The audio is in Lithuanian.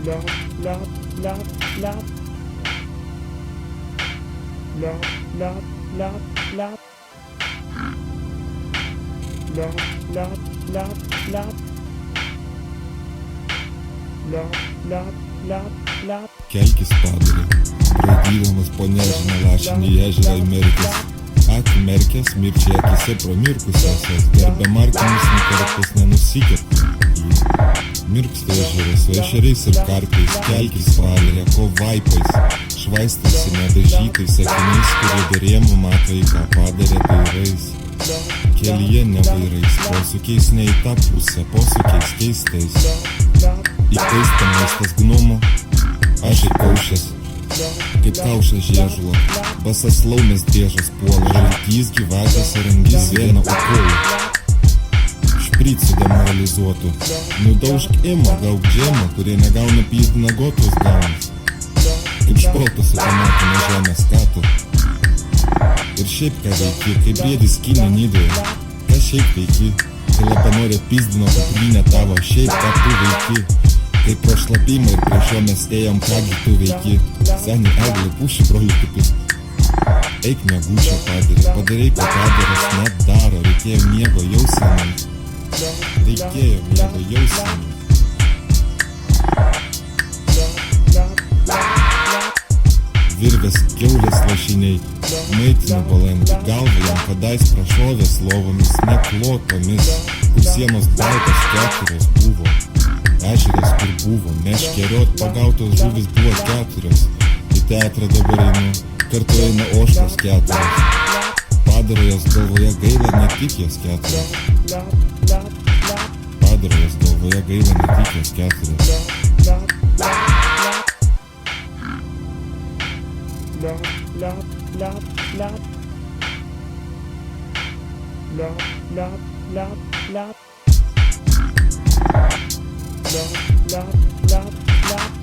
lap, lap, lap, lap. Lap, lap, lap, lap. Lap, lap, lap, lap. Lap, lap, lap, lap. Kelkis padarė, braidydamas po nežinę lašinį ežerą įmerkęs. Akimerkęs, mirčiai akise promirkusiosios, gerbė markomis nukartas nenusikirta. Mirksta ežeras su ešeriais ir karpiais, kelkis padarė, ko vaipais, švaistasi nedažytais akiniais, kurie derėmų mato į ką padarė dairais. Kelyje ne vairais, posūkiais ne į tą pusę, posūkiais keistais. Įkaista maistas gnomo, aš ir kaušęs, kaip kaušas žiežulo, basas laumės driežas puola, žaltys gyvatės arangys vieną ukolų. Špricų demoralizuotų, nudaužk imo, gauk džemą, kurie negauna pyzdina gotus gaunas. Kaip špoltas automatinė žemės katų. Ir šiaip ką veiki, kaip briedis kinė nidoje. Ką šiaip veiki, kai lapanorė pyzdino kuprinę tavo, šiaip ką tu veiki. Kaip pro šlapimą ir prieš jo mes ėjom, kągi tu veiki. Seni eglė puši brolių tipis. Eik miegučio padarė, padarai, ką padaras net daro. Reikėjo miego jau senai. Reikėjo miego jau senai. Virvės kiaulės lašiniai, maitino balandį, galvą jam kadais prašovės lovomis, neklotomis, kur sienos baltos keturios buvo. Ežeras, kur buvo, meškeriot pagautos žuvis buvo keturios. Į teatrą dabar einu, kartu eina ožkos keturios. Padaro jos galvoje gaila, ne tik jas keturios. Padaro jos galvoje gaila, ne tik jas keturios. Lap, lap, lap, lap. Lap, lap, lap, lap. Lap, lap, lap, lap.